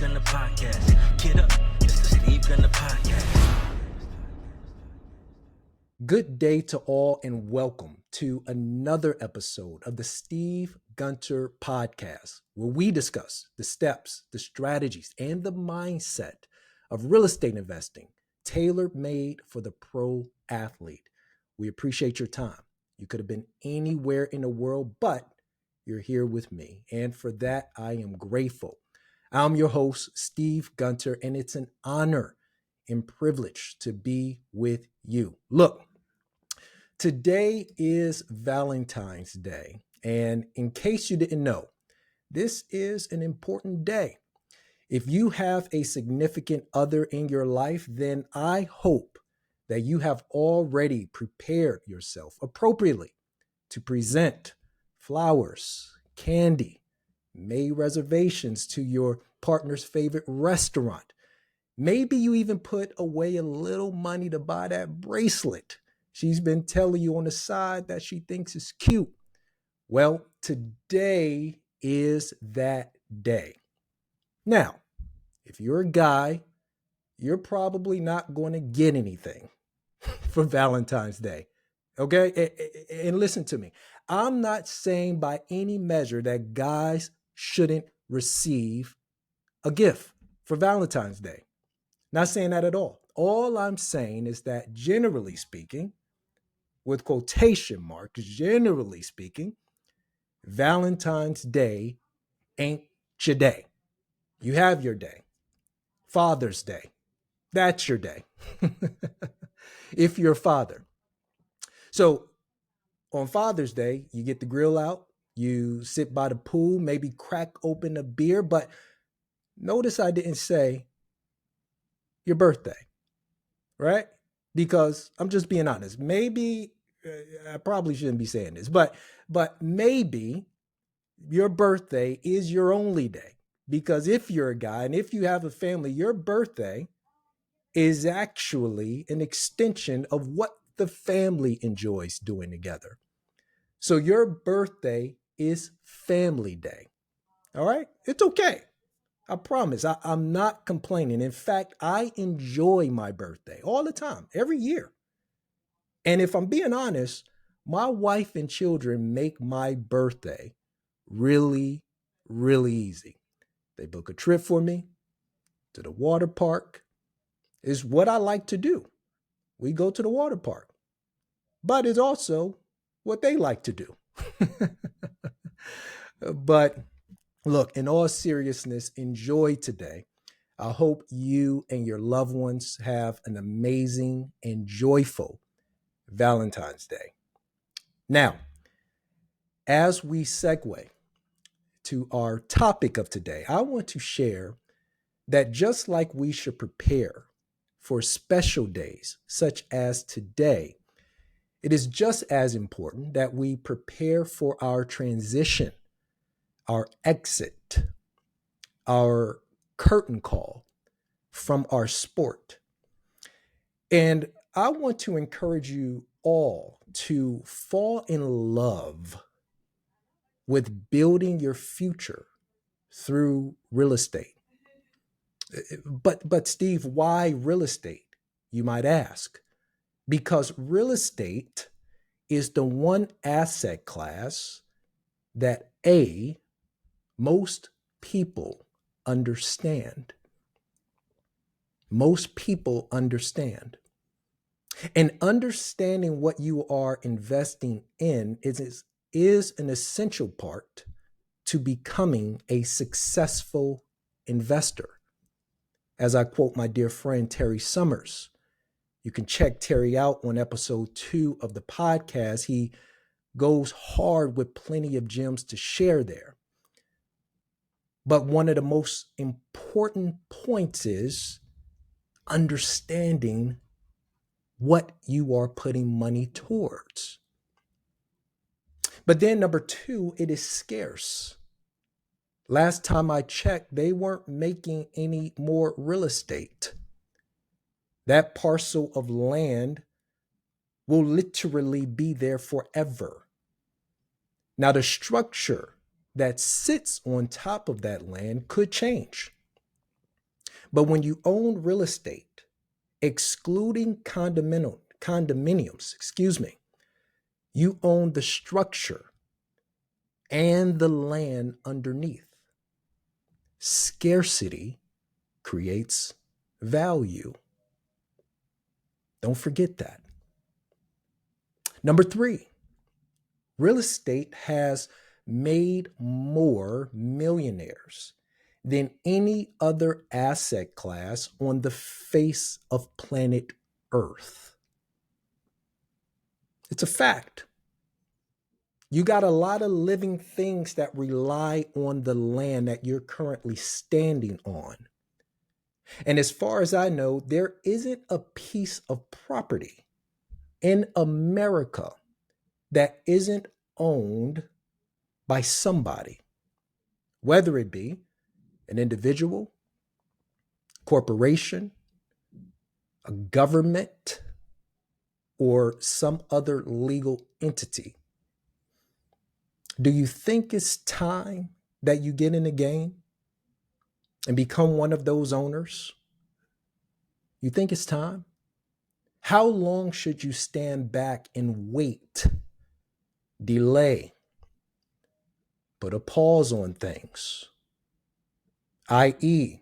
Gunner Podcast. Get up, it's the Steve Gunner Podcast. Good day to all and welcome to another episode of the Steve Gunter Podcast, where we discuss the steps, the strategies, and the mindset of real estate investing tailor-made for the pro athlete. We appreciate your time. You could have been anywhere in the world, but you're here with me. And for that, I am grateful. I'm your host, Steve Gunter, and it's an honor and privilege to be with you. Look, today is Valentine's Day. And in case you didn't know, this is an important day. If you have a significant other in your life, then I hope that you have already prepared yourself appropriately to present flowers, candy, made reservations to your partner's favorite restaurant. Maybe you even put away a little money to buy that bracelet she's been telling you on the side that she thinks is cute. Well, today is that day. Now, if you're a guy, you're probably not going to get anything for Valentine's Day. Okay? And listen to me. I'm not saying by any measure that guys shouldn't receive a gift for Valentine's Day. Not saying that at all. All I'm saying is that generally speaking, with quotation marks, generally speaking, Valentine's Day ain't your day. You have your day. Father's Day. That's your day. If you're a father. So on Father's Day, you get the grill out, you sit by the pool, maybe crack open a beer, but notice I didn't say your birthday, right? Because I'm just being honest. Maybe I probably shouldn't be saying this, but maybe your birthday is your only day. Because if you're a guy and if you have a family, your birthday is actually an extension of what the family enjoys doing together. So your birthday is family day. All right? It's okay. I promise. I'm not complaining. In fact, I enjoy my birthday all the time, every year. And if I'm being honest, my wife and children make my birthday really, really easy. They book a trip for me to the water park. It's what I like to do. We go to the water park. But it's also what they like to do. But look, in all seriousness, enjoy today. I hope you and your loved ones have an amazing and joyful Valentine's Day. Now, as we segue to our topic of today, I want to share that just like we should prepare for special days such as today, it is just as important that we prepare for our transition, our exit, our curtain call from our sport. And I want to encourage you all to fall in love with building your future through real estate. But Steve, why real estate? You might ask. Because real estate is the one asset class that most people understand. Most people understand. And understanding what you are investing in is an essential part to becoming a successful investor. As I quote my dear friend Terry Summers, you can check Terry out on episode 2 of the podcast. He goes hard with plenty of gems to share there. But one of the most important points is understanding what you are putting money towards. But then number 2, it is scarce. Last time I checked, they weren't making any more real estate. That parcel of land will literally be there forever. Now, the structure that sits on top of that land could change. But when you own real estate, excluding condominiums, you own the structure and the land underneath. Scarcity creates value. Don't forget that. Number 3, real estate has made more millionaires than any other asset class on the face of planet Earth. It's a fact. You got a lot of living things that rely on the land that you're currently standing on. And as far as I know, there isn't a piece of property in America that isn't owned by somebody, whether it be an individual, corporation, a government, or some other legal entity. Do you think it's time that you get in the game and become one of those owners? You think it's time? How long should you stand back and wait, delay, put a pause on things, i.e.,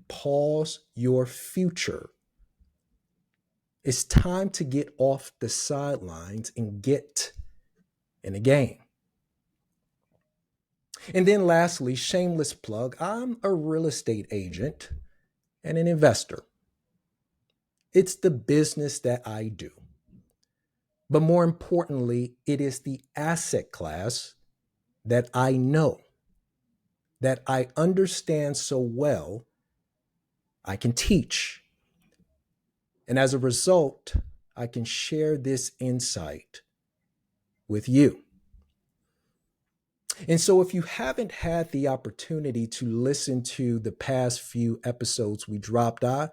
pause your future? It's time to get off the sidelines and get in the game. And then lastly, shameless plug, I'm a real estate agent and an investor. It's the business that I do. But more importantly, it is the asset class that I know, that I understand so well, I can teach. And as a result, I can share this insight with you. And so if you haven't had the opportunity to listen to the past few episodes we dropped, I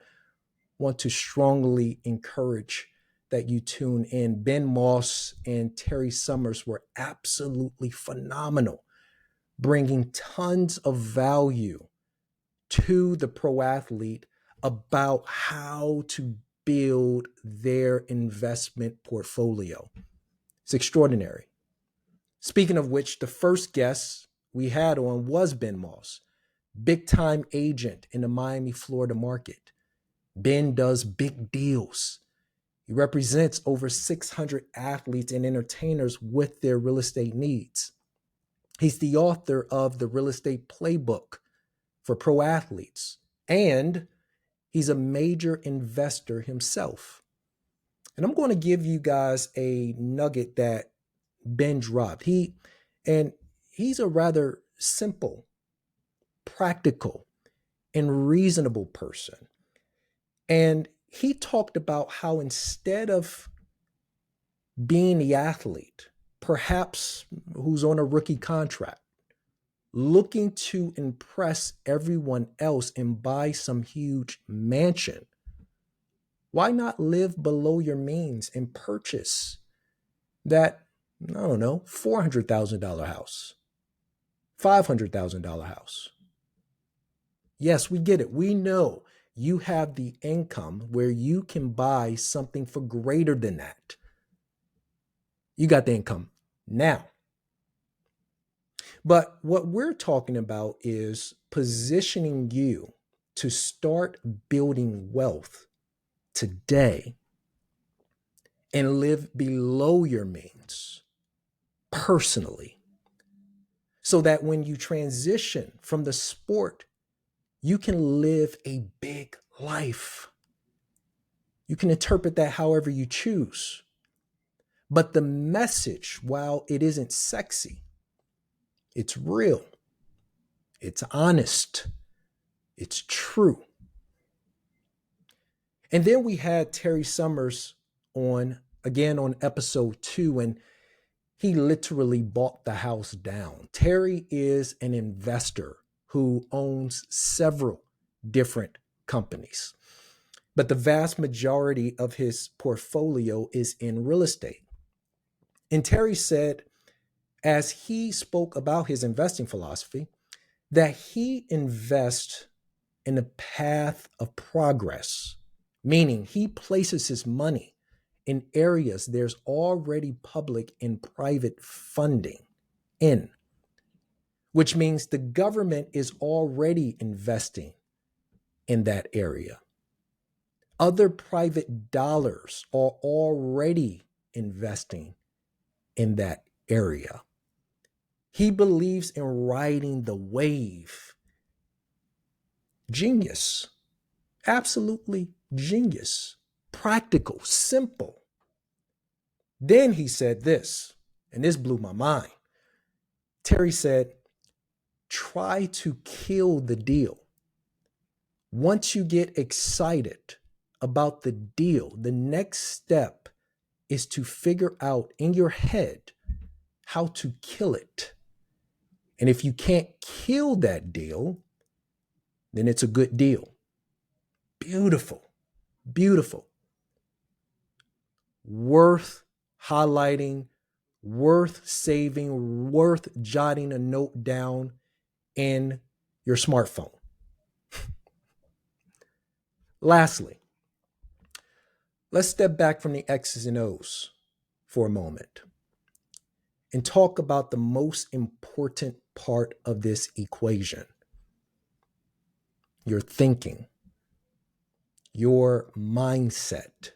want to strongly encourage that you tune in. Ben Moss and Terry Summers were absolutely phenomenal, bringing tons of value to the pro athlete about how to build their investment portfolio. It's extraordinary. Speaking of which, the first guest we had on was Ben Moss, big time agent in the Miami, Florida market. Ben does big deals. He represents over 600 athletes and entertainers with their real estate needs. He's the author of the Real Estate Playbook for pro athletes, and he's a major investor himself. And I'm going to give you guys a nugget that Ben dropped. He's a rather simple, practical, and reasonable person. And he talked about how instead of being the athlete, perhaps who's on a rookie contract, looking to impress everyone else and buy some huge mansion, why not live below your means and purchase that, I don't know, $400,000 house, $500,000 house? Yes, we get it. We know you have the income where you can buy something for greater than that. You got the income now. But what we're talking about is positioning you to start building wealth today and live below your means personally, so that when you transition from the sport, you can live a big life. You can interpret that however you choose. But the message, while it isn't sexy, it's real, it's honest, it's true. And then we had Terry Summers on, again on episode 2, and he literally bought the house down. Terry is an investor who owns several different companies, but the vast majority of his portfolio is in real estate. And Terry said, as he spoke about his investing philosophy, that he invests in the path of progress, meaning he places his money in areas there's already public and private funding in, which means the government is already investing in that area. Other private dollars are already investing in that area. He believes in riding the wave. Genius. Absolutely genius. Practical, simple. Then he said this, and this blew my mind. Terry said, try to kill the deal. Once you get excited about the deal, the next step is to figure out in your head how to kill it. And if you can't kill that deal, then it's a good deal. Beautiful, beautiful. Worth highlighting, worth saving, worth jotting a note down in your smartphone. Lastly, let's step back from the X's and O's for a moment and talk about the most important part of this equation: your thinking, your mindset.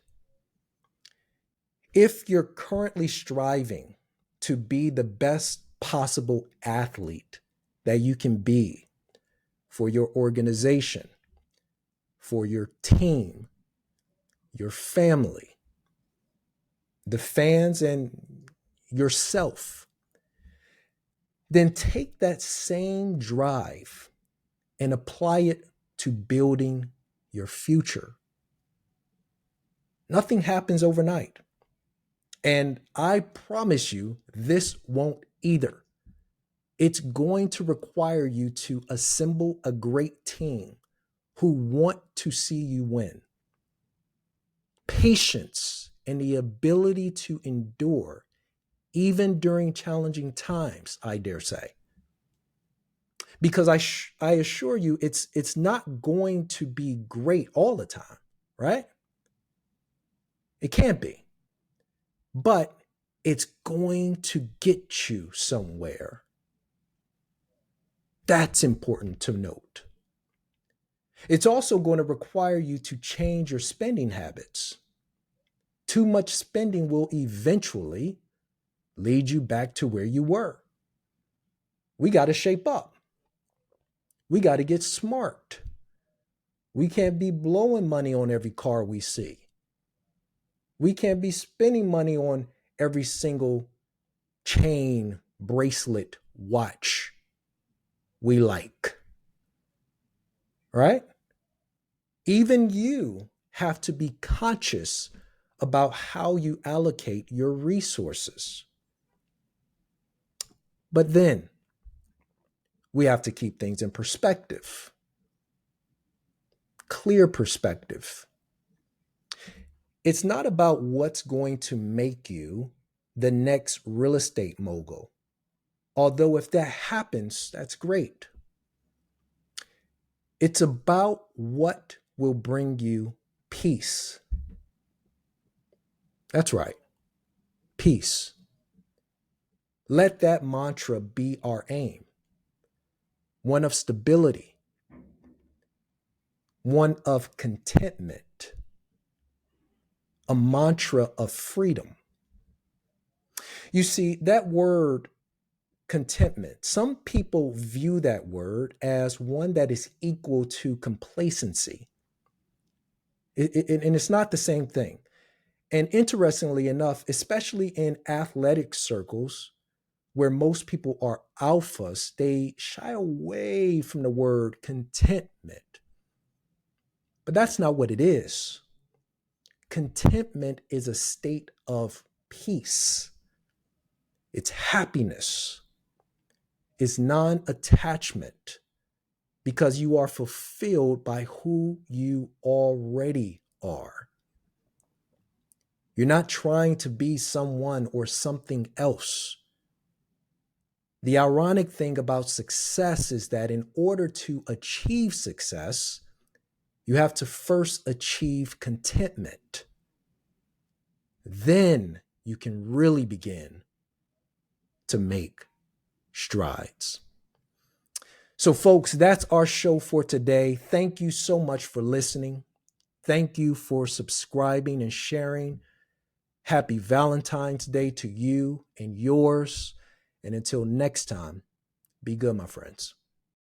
If you're currently striving to be the best possible athlete that you can be for your organization, for your team, your family, the fans, and yourself, then take that same drive and apply it to building your future. Nothing happens overnight. And I promise you, this won't either. It's going to require you to assemble a great team who want to see you win. Patience and the ability to endure, even during challenging times, I dare say. Because I assure you, it's not going to be great all the time, right? It can't be. But it's going to get you somewhere. That's important to note. It's also going to require you to change your spending habits. Too much spending will eventually lead you back to where you were. We got to shape up. We got to get smart. We can't be blowing money on every car we see. We can't be spending money on every single chain, bracelet, watch we like. Right? Even you have to be conscious about how you allocate your resources. But then we have to keep things in perspective. Clear perspective. It's not about what's going to make you the next real estate mogul. Although if that happens, that's great. It's about what will bring you peace. That's right. Peace. Let that mantra be our aim. One of stability. One of contentment. A mantra of freedom. You see, that word contentment, some people view that word as one that is equal to complacency. And it's not the same thing. And interestingly enough, especially in athletic circles where most people are alphas, they shy away from the word contentment. But that's not what it is. Contentment is a state of peace. It's happiness. It's non-attachment because you are fulfilled by who you already are. You're not trying to be someone or something else. The ironic thing about success is that in order to achieve success, you have to first achieve contentment. Then you can really begin to make strides. So, folks, that's our show for today. Thank you so much for listening. Thank you for subscribing and sharing. Happy Valentine's Day to you and yours. And until next time, be good, my friends.